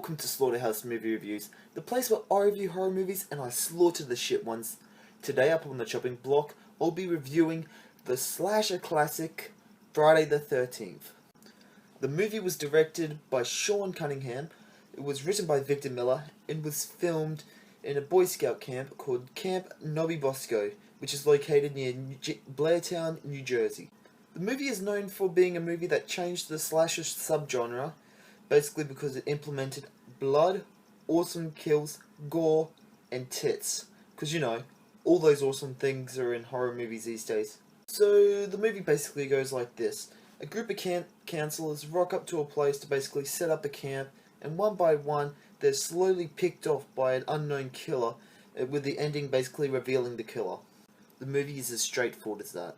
Welcome to Slaughterhouse Movie Reviews, the place where I review horror movies and I slaughter the shit ones. Today up on the chopping block, I'll be reviewing the slasher classic Friday the 13th. The movie was directed by Sean Cunningham, it was written by Victor Miller, and was filmed in a Boy Scout camp called Camp Nobby Bosco, which is located near Blairtown, New Jersey. The movie is known for being a movie that changed the slasher subgenre, basically because it implemented blood, awesome kills, gore, and tits. Because, you know, all those awesome things are in horror movies these days. So, the movie basically goes like this. A group of camp counselors rock up to a place to basically set up a camp, and one by one, they're slowly picked off by an unknown killer, with the ending basically revealing the killer. The movie is as straightforward as that.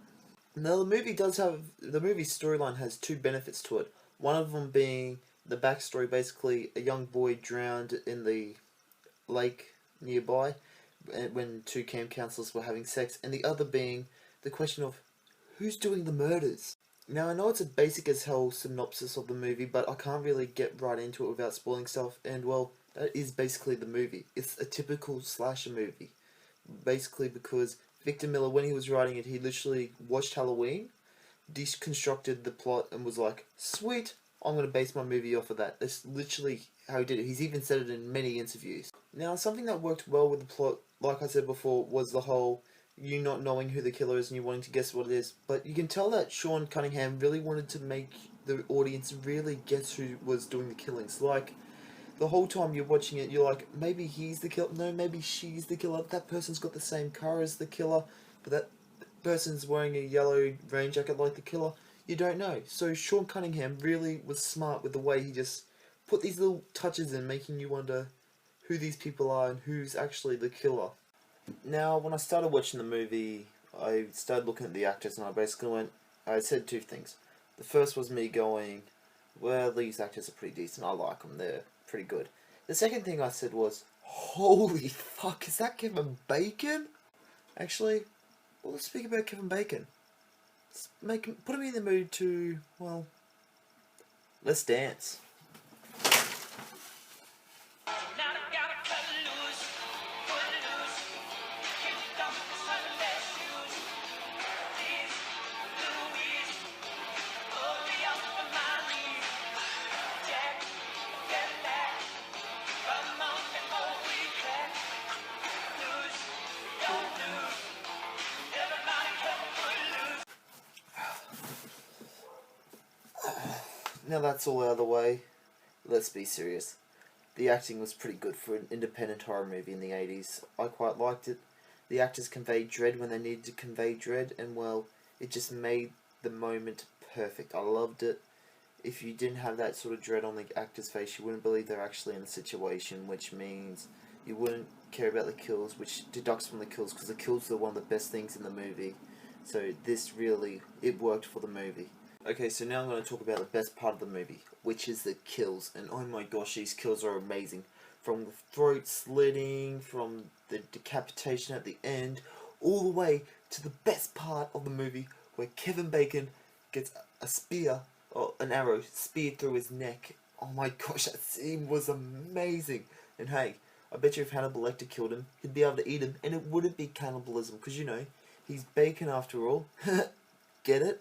Now, the movie's storyline has two benefits to it. One of them being the backstory, basically a young boy drowned in the lake nearby when two camp counselors were having sex, and the other being the question of who's doing the murders. Now, I know it's a basic as hell synopsis of the movie, but I can't really get right into it without spoiling stuff, and well, that is basically the movie. It's a typical slasher movie, basically because Victor Miller, when he was writing it, he literally watched Halloween, deconstructed the plot, and was like, sweet, I'm going to base my movie off of that. That's literally how he did it. He's even said it in many interviews. Now, something that worked well with the plot, like I said before, was the whole you not knowing who the killer is and you wanting to guess what it is. But you can tell that Sean Cunningham really wanted to make the audience really guess who was doing the killings. Like, the whole time you're watching it, you're like, maybe he's the killer. No, maybe she's the killer. That person's got the same car as the killer, but that person's wearing a yellow rain jacket like the killer. You don't know. So Sean Cunningham really was smart with the way he just put these little touches in, making you wonder who these people are and who's actually the killer. Now, when I started watching the movie, I started looking at the actors, and I said two things. The first was me going, well, these actors are pretty decent. I like them. They're pretty good. The second thing I said was, holy fuck, is that Kevin Bacon? Actually, well, let's speak about Kevin Bacon. Put him in the mood to, well, let's dance. Now that's all out of the way, let's be serious. The acting was pretty good for an independent horror movie in the 80s. I quite liked it. The actors conveyed dread when they needed to convey dread, and well, it just made the moment perfect. I loved it. If you didn't have that sort of dread on the actor's face, you wouldn't believe they're actually in a situation, which means you wouldn't care about the kills, which deducts from the kills, because the kills are one of the best things in the movie. So this really, it worked for the movie. Okay, so now I'm going to talk about the best part of the movie, which is the kills. And oh my gosh, these kills are amazing. From the throat slitting, from the decapitation at the end, all the way to the best part of the movie, where Kevin Bacon gets a spear, or an arrow, speared through his neck. Oh my gosh, that scene was amazing. And hey, I bet you if Hannibal Lecter killed him, he'd be able to eat him, and it wouldn't be cannibalism, because you know, he's bacon after all. Get it?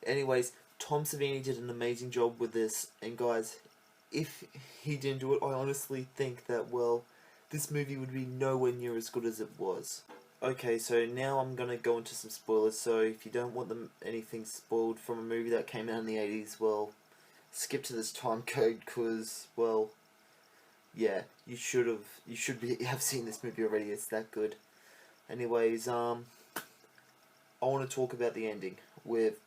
Anyways, Tom Savini did an amazing job with this, and guys, if he didn't do it, I honestly think that, well, this movie would be nowhere near as good as it was. Okay, so now I'm going to go into some spoilers, so if you don't want anything spoiled from a movie that came out in the 80s, well, skip to this time code, because, well, yeah, you should have seen this movie already, it's that good. Anyways, I want to talk about the ending, with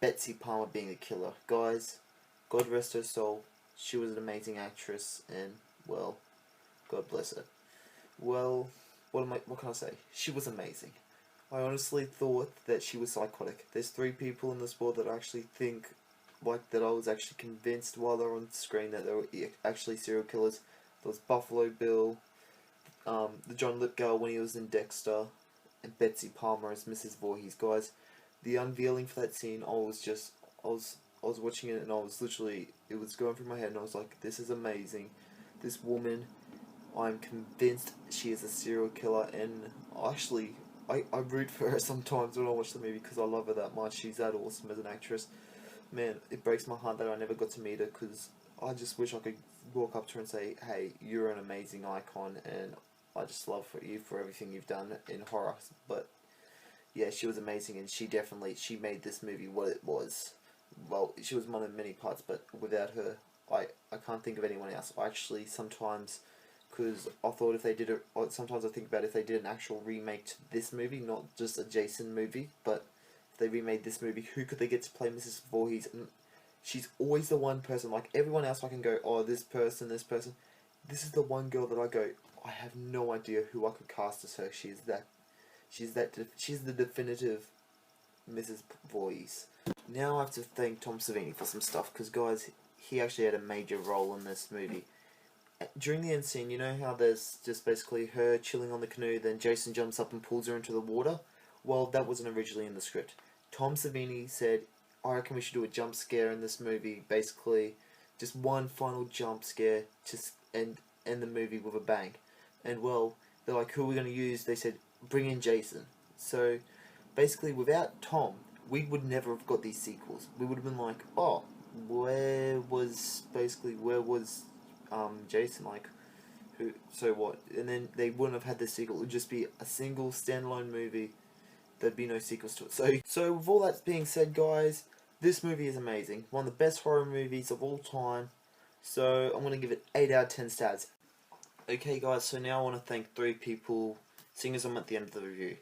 Betsy Palmer being the killer. Guys, God rest her soul, she was an amazing actress, and, well, God bless her. Well, what can I say? She was amazing. I honestly thought that she was psychotic. There's 3 people in this world that I actually think, like, that I was actually convinced while they were on screen that they were actually serial killers. There was Buffalo Bill, the John Lithgow when he was in Dexter, and Betsy Palmer as Mrs. Voorhees. Guys, the unveiling for that scene, I was I was watching it and I was literally, it was going through my head and I was like, this is amazing. This woman, I'm convinced she is a serial killer, and actually, I root for her sometimes when I watch the movie because I love her that much. She's that awesome as an actress. Man, it breaks my heart that I never got to meet her because I just wish I could walk up to her and say, hey, you're an amazing icon and I just love for you for everything you've done in horror. But yeah, she was amazing, and she made this movie what it was. Well, she was one of many parts, but without her, I can't think of anyone else. I actually sometimes, because I thought if they did it, sometimes I think about if they did an actual remake to this movie, not just a Jason movie, but if they remade this movie, who could they get to play Mrs. Voorhees? And she's always the one person, like everyone else I can go, oh, this person, this person. This is the one girl that I go, I have no idea who I could cast as her. She's the definitive Mrs. Voorhees. Now I have to thank Tom Savini for some stuff, because guys, he actually had a major role in this movie. During the end scene, you know how there's just basically her chilling on the canoe, then Jason jumps up and pulls her into the water? Well, that wasn't originally in the script. Tom Savini said, I reckon we should do a jump scare in this movie, basically just one final jump scare to end the movie with a bang. And well, they're like, who are we going to use? They said, bring in Jason. So basically, without Tom, we would never have got these sequels. We would have been like, oh, where was Jason, like, who, so what? And then they wouldn't have had the sequel. It would just be a single standalone movie. There'd be no sequels to it. So with all that being said, guys, this movie is amazing. One of the best horror movies of all time. So I'm going to give it 8 out of 10 stars. Okay guys, so now I want to thank 3 people, seeing as I'm at the end of the review.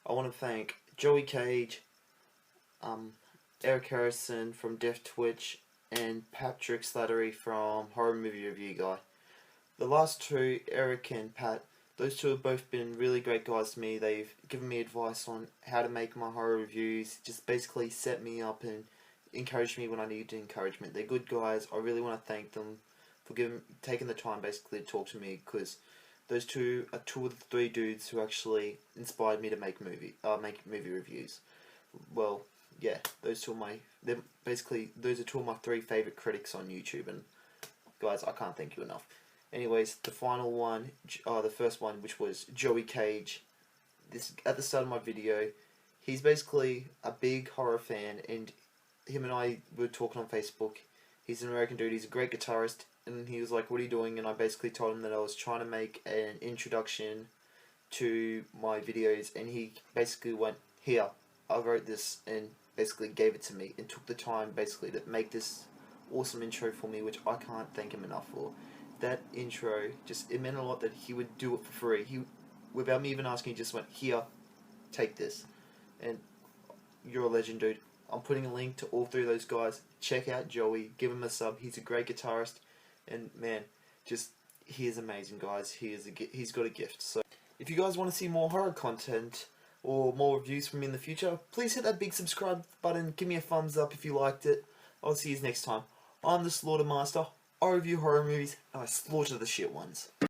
I want to thank Joey Cage, Eric Harrison from Def Twitch, and Patrick Slattery from Horror Movie Review Guy. The last 2, Eric and Pat, those 2 have both been really great guys to me. They've given me advice on how to make my horror reviews, just basically set me up and encouraged me when I needed encouragement. They're good guys. I really want to thank them for taking the time basically to talk to me, because those 2 are 2 of the 3 dudes who actually inspired me to make movie reviews. Well, yeah, those are 2 of my 3 favorite critics on YouTube, and guys, I can't thank you enough. Anyways, the final one, the first one, which was Joey Cage. This at the start of my video, he's basically a big horror fan, and him and I were talking on Facebook. He's an American dude. He's a great guitarist, and he was like, "What are you doing?" And I basically told him that I was trying to make an introduction to my videos, and he basically went, "Here, I wrote this," and basically gave it to me and took the time basically to make this awesome intro for me, which I can't thank him enough for. That intro, it meant a lot that he would do it for free. Without me even asking, he just went, "Here, take this." And you're a legend, dude. I'm putting a link to all 3 of those guys. Check out Joey, give him a sub. He's a great guitarist, and man, he is amazing, guys. He's got a gift. So if you guys want to see more horror content or more reviews from me in the future, please hit that big subscribe button. Give me a thumbs up if you liked it. I'll see you next time. I'm the Slaughter Master. I review horror movies, and I slaughter the shit ones.